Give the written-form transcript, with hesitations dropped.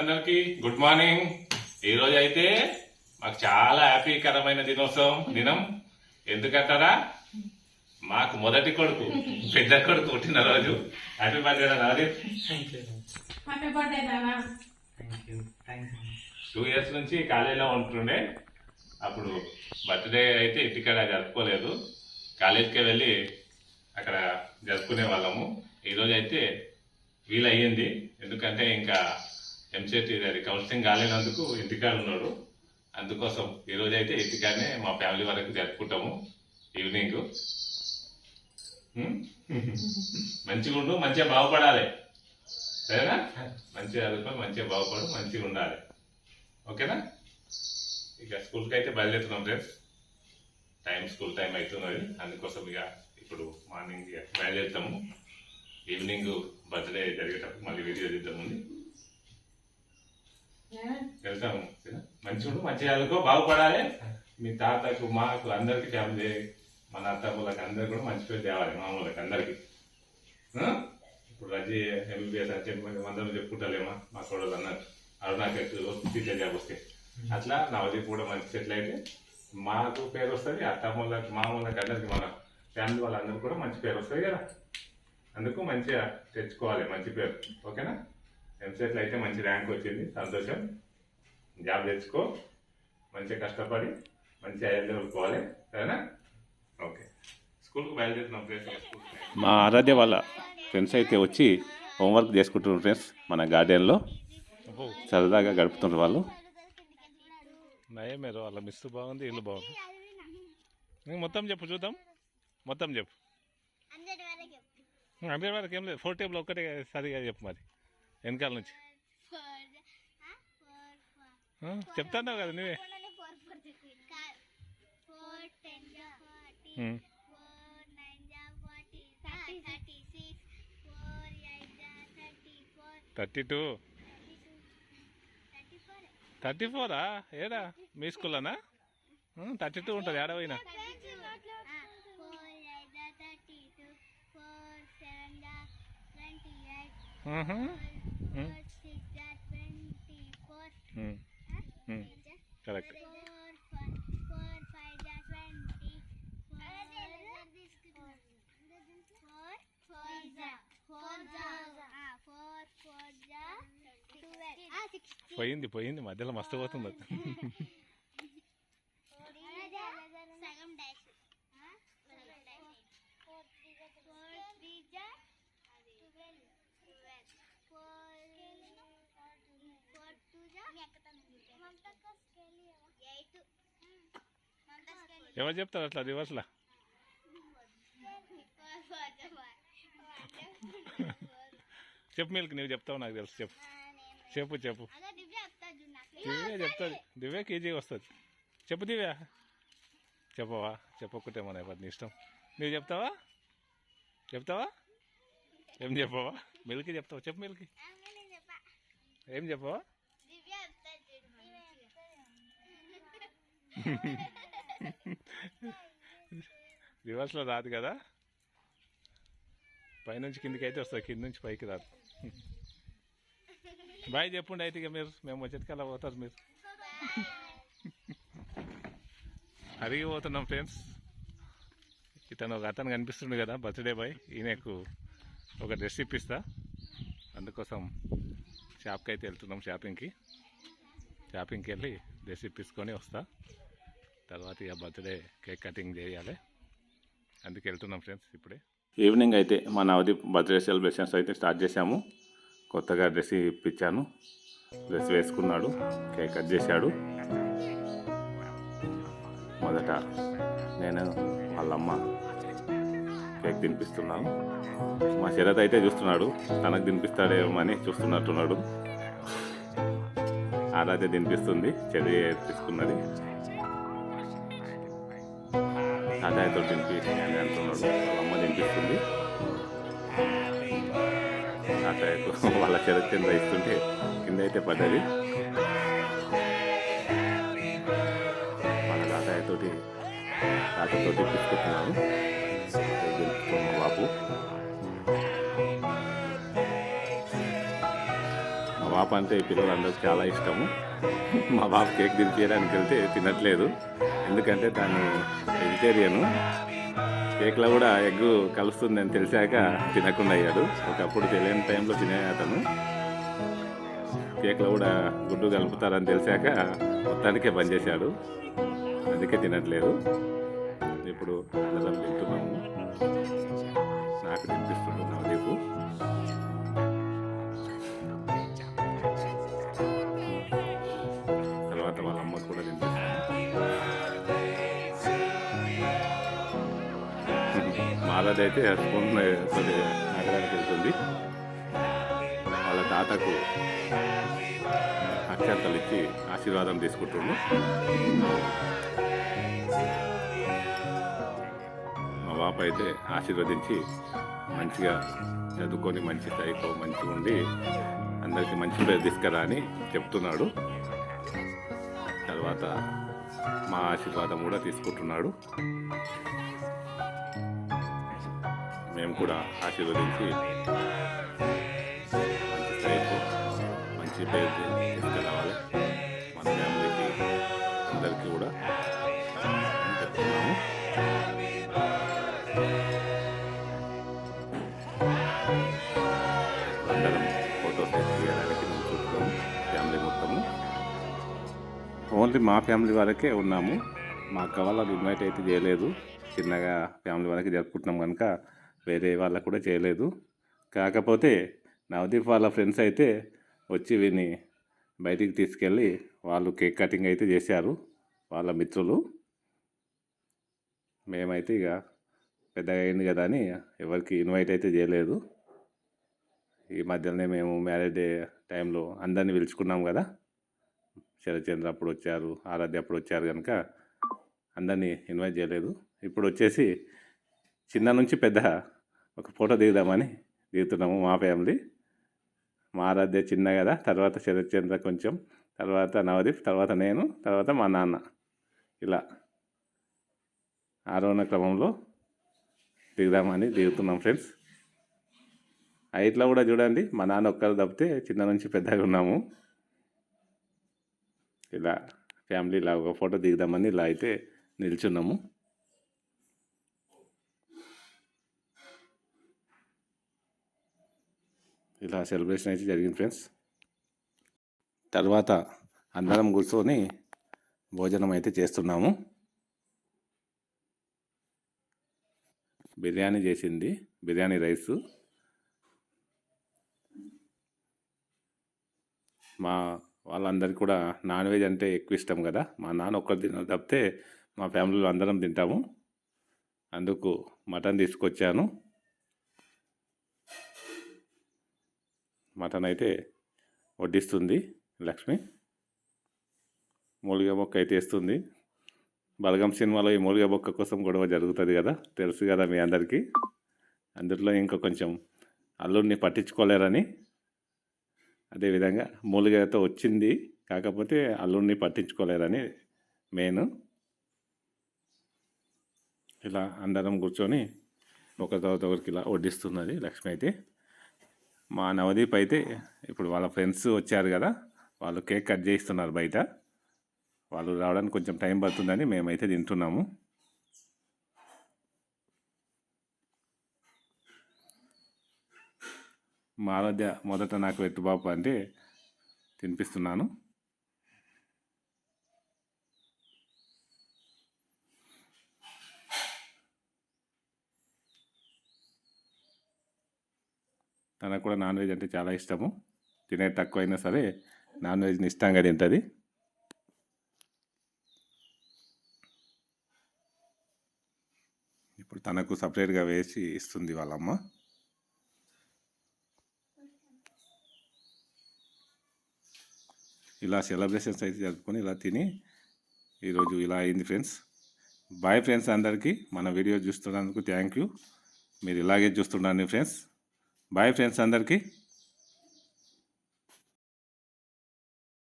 అందరికి good morning. ఈ రోజు అయితే మాకు చాలా హ్యాపీకరమైన దినం. ఎందుకంటారా, మాకు మొదటి కొడుకు పెద్ద కొడుకు పుట్టిన రోజు. Happy birthday Navdeep. 2 years నుంచి కాలేజీలో ఉంటుండే. అప్పుడు బర్త్డే అయితే ఇంటికాడ జరుపుకోలేదు, కాలేజీకే వెళ్ళి అక్కడ జరుపుకునే వాళ్ళము. ఈరోజు అయితే వీలయ్యింది, ఎందుకంటే ఇంకా ఎంసెట్ అది కౌన్సిలింగ్ కాలేనందుకు ఇంటికాడ ఉన్నాడు. అందుకోసం ఈరోజు అయితే ఇంటికాడనే మా ఫ్యామిలీ వరకు జరుపుకుంటాము. ఈవినింగ్ మంచిగా ఉండు, మంచిగా బాగుపడాలి, సరేనా? మంచిగా చదువుకొని మంచిగా బాగుపడు, మంచిగా ఉండాలి, ఓకేనా? ఇక స్కూల్కి అయితే బయలుదేరుతున్నాం ఫ్రెండ్స్. స్కూల్ టైం అవుతున్నది, అందుకోసం ఇక ఇప్పుడు మార్నింగ్ బయలుదేరుతాము. ఈవినింగ్ బర్త్డే జరిగేటప్పుడు మళ్ళీ వీడియో తీద్దామండి. వెళ్తాము. మంచిగా మంచిగా చదువుకో, బాగుపడాలి. మీ తాతకు మాకు అందరికి ఫ్యామిలీ, మన అత్తమ్మలకు అందరికి కూడా మంచి పేరు తేవాలి, మామూలకి అందరికి. ఇప్పుడు రజీ ఎంబీబీఎస్ అంటే అందరూ చెప్పుకుంటారేమో, మా చూడదు అన్నారు అరుణాచల్ టీచర్ జాబ్ వస్తే. అట్లా నవదీప్ కూడా మంచి సెటిల్ అయితే మాకు పేరు వస్తుంది, అత్తమ్మలకు మామూలకి అందరికి, మన ఫ్యామిలీ వాళ్ళందరికీ కూడా మంచి పేరు వస్తుంది కదా. అందుకు మంచిగా తెచ్చుకోవాలి మంచి పేరు, ఓకేనా? ఎంసెట్లో అయితే మంచి ర్యాంక్ వచ్చింది, సంతోషం. జాబ్ తెచ్చుకో, మంచిగా కష్టపడి మంచిగా ఐదు లెవెల్ పోవాలి, సరేనా? ఓకే, స్కూల్కి బయలుదేరుతున్నాం ఫ్రెండ్స్. మా ఆరాధ్య వాళ్ళ ఫ్రెండ్స్ అయితే వచ్చి హోంవర్క్ చేసుకుంటున్నారు ఫ్రెండ్స్. మన గార్డెన్లో సరదాగా గడుపుతున్నారు వాళ్ళు. నయమేరో వాళ్ళ మిస్ బాగుంది, ఇల్లు బాగుంది. మొత్తం చెప్పు చూద్దాం, మొత్తం చెప్పు. అందరి వరకు ఏం లేదు, 4 టేబుల్ ఒక్కటే సరిగా చెప్పు మరి, వెనకాల నుంచి చెప్తాను కదా నువ్వే. థర్టీ 34 ఏడా మీ స్కూల్లోనా? 32 ఉంటుంది ఏడవైనా. కరెక్ట్. పోయింది మధ్యలో మస్తు పోతుంది. ఎవరు చెప్తారు అట్లా రివర్స్లా? చెప్పు మిల్క్, నువ్వు చెప్తావు నాకు తెలుసు. చెప్పు దివ్య చెప్తుంది. దివ్య కేజీ వస్తుంది. చెప్పు దివ్య. చెప్పవా? చెప్పకుంటే మన నీ ఇష్టం. నువ్వు చెప్తావా? ఏం చెప్పవా? మిల్క్ చెప్తావా? చెప్పు మిల్క్, ఏం చెప్పవా? రివర్స్లో రాదు కదా, పైనుంచి కిందికి అయితే వస్తుంది, కింద నుంచి పైకి రాదు. బాయ్ చెప్పుండి అయితే ఇక మీరు, మేము వచ్చేటికి అలా పోతారు మీరు. అరిగిపోతున్నాం ఫ్రెండ్స్. ఇతను ఒక అతను కనిపిస్తుండే కదా, బర్త్డే బాయ్. ఈయనకు ఒక డ్రెస్ ఇప్పిస్తా, అందుకోసం షాప్కి అయితే వెళ్తున్నాం. షాపింగ్కి వెళ్ళి డ్రెస్ ఇప్పించుకొని వస్తా. తర్వాత ఇక బర్త్డే కేక్ కటింగ్ చేయాలి, అందుకు వెళ్తున్నాం ఫ్రెండ్స్. ఇప్పుడే ఈవినింగ్ అయితే మా నవదీప్ బర్త్డే సెలబ్రేషన్స్ అయితే స్టార్ట్ చేశాము. కొత్తగా డ్రెస్ ఇప్పించాను, డ్రెస్ వేసుకున్నాడు, కేక్ కట్ చేశాడు. మొదట నేను వాళ్ళమ్మ కేక్ తినిపిస్తున్నాను. మా శరత్ అయితే చూస్తున్నాడు, తనకు తినిపిస్తాడేమో అని చూస్తున్నట్టున్నాడు. ఆరాధ్య తినిపిస్తుంది, చెల్లి తీసుకున్నది. తాతయ్యతో తినిపి అని అంటున్నాడు, వాళ్ళమ్మ తినిపిస్తుంది. తాతయ్యకు వాళ్ళ శరత్ కింద ఇస్తుంటే కింద అయితే పడ్డది. వాళ్ళ తాతతో తీసుకుంటున్నాను. బాబు మా పాప అంటే ఈ పిల్లలందరికీ చాలా ఇష్టము. మా బాబు కేక్ తినిపించడానికి వెళ్తే తినట్లేదు, ఎందుకంటే తను వెజిటేరియను. కేక్లో కూడా ఎగ్ కలుస్తుందని తెలిసాక తినకుండా అయ్యాడు. ఒకప్పుడు తెలియని టైంలో తినే అతను కేక్లో కూడా గుడ్డు కలుపుతారని తెలిసాక మొత్తానికే బంద్ చేశాడు, అందుకే తినట్లేదు. ఇప్పుడు అందరం తింటున్నాము. నాకు తినిపిస్తుంది నవదీపు. తర్వాత వాళ్ళ అమ్మ కూడా తినిపిస్తుంది. మాలదైతే స్పూన్ నాగడానికి వెళ్తుంది. వాళ్ళ తాతకు అక్షంతలు ఇచ్చి ఆశీర్వాదం తీసుకుంటుంది. మా బాప అయితే ఆశీర్వదించి మంచిగా చదువుకొని మంచి స్థాయితో మంచిగా ఉండి అందరికీ మంచి పేరు తీసుకురా అని చెప్తున్నాడు. తర్వాత మా ఆశీర్వాదం కూడా తీసుకుంటున్నాడు. మేము కూడా ఆశీర్వదించి మంచి స్థాయితో మంచి పేరు తీసుకురావాలి మన ఫ్యామిలీకి అందరికీ కూడా చెప్తున్నాము. అందరం ఫోటోస్ తీయడానికి మేము చూస్తున్నాము. ఫ్యామిలీ మొత్తము ఓన్లీ మా ఫ్యామిలీ వరకే ఉన్నాము. మా అక్క వాళ్ళకి ఇన్వైట్ అయితే చేయలేదు. చిన్నగా ఫ్యామిలీ వరకే జరుపుకుంటున్నాం కనుక వేరే వాళ్ళకు కూడా చేయలేదు. కాకపోతే నవదీప్ వాళ్ళ ఫ్రెండ్స్ అయితే వచ్చి వీని బయటికి తీసుకెళ్ళి వాళ్ళు కేక్ కటింగ్ అయితే చేశారు, వాళ్ళ మిత్రులు. మేమైతే ఇక పెద్దగా అయింది కదా అని ఎవరికి ఇన్వైట్ అయితే చేయలేదు. ఈ మధ్యలోనే మేము మ్యారేజ్ డే టైంలో అందరినీ పిలుచుకున్నాం కదా. శరత్చంద్ర అప్పుడు వచ్చారు, ఆరాధ్య అప్పుడు వచ్చారు కనుక అందరినీ ఇన్వైట్ చేయలేదు. ఇప్పుడు వచ్చేసి చిన్న నుంచి పెద్ద ఒక ఫోటో దిగుదామని దిగుతున్నాము మా ఫ్యామిలీ. మా ఆరాధ్య చిన్న కదా, తర్వాత శరత్చంద్ర కొంచెం, తర్వాత నవదీప్, తర్వాత నేను, తర్వాత మా నాన్న. ఇలా ఆరోహణ క్రమంలో దిగుదామని దిగుతున్నాం ఫ్రెండ్స్. హైట్లో కూడా చూడండి, మా నాన్న ఒక్కరు తప్పితే చిన్న నుంచి పెద్దగా ఉన్నాము. ఇలా ఫ్యామిలీ ఇలా ఒక ఫోటో దిగుదామని ఇలా అయితే నిల్చున్నాము. ఇలా సెలబ్రేషన్ అయితే జరిగింది ఫ్రెండ్స్. తర్వాత అందరం కూర్చొని భోజనం అయితే చేస్తున్నాము. బిర్యానీ చేసింది, బిర్యానీ రైసు. మా వాళ్ళందరికీ కూడా నాన్ వెజ్ అంటే ఎక్కువ ఇష్టం కదా. మా నాన్న ఒక్కరు తిన తప్పితే మా ఫ్యామిలీలో అందరం తింటాము. అందుకు మటన్ తీసుకొచ్చాను. మటన్ అయితే వడ్డిస్తుంది లక్ష్మి. మూలిగా బొక్క అయితే వేస్తుంది. బలగం సినిమాలో ఈ మూలిగా బొక్క కోసం గొడవ జరుగుతుంది కదా, తెలుసు కదా మీ అందరికీ. అందులో ఇంకా కొంచెం అల్లుడిని పట్టించుకోలేరని, అదేవిధంగా మూలిగతో వచ్చింది కాకపోతే అల్లుడిని పట్టించుకోలేరని మెయిన్. ఇలా అందరం కూర్చొని ఒక తర్వాత ఒకరికి ఇలా వడ్డిస్తున్నది లక్ష్మి అయితే. మా నవదీప్ అయితే ఇప్పుడు వాళ్ళ ఫ్రెండ్స్ వచ్చారు కదా, వాళ్ళు కేక్ కట్ చేయిస్తున్నారు బయట. వాళ్ళు రావడానికి కొంచెం టైం పడుతుందని మేమైతే తింటున్నాము. మా ఆరాధ్య మొదట నాకు పెట్టు బాబు అంటే తినిపిస్తున్నాను. తనకు కూడా నాన్ వెజ్ అంటే చాలా ఇష్టము. తినేది తక్కువైనా సరే నాన్ వెజ్ని ఇష్టంగా తింటుంది. ఇప్పుడు తనకు సపరేట్గా వేసి ఇస్తుంది వాళ్ళమ్మ. ఇలా సెలబ్రేషన్స్ అయితే జరుపుకొని ఇలా తిని ఈరోజు ఇలా అయింది ఫ్రెండ్స్. బాయ్ ఫ్రెండ్స్ అందరికీ. మన వీడియో చూస్తున్నందుకు థ్యాంక్ యూ. మీరు ఇలాగే చూస్తున్నాను ఫ్రెండ్స్. బాయ్ ఫ్రెండ్స్ అందరికీ.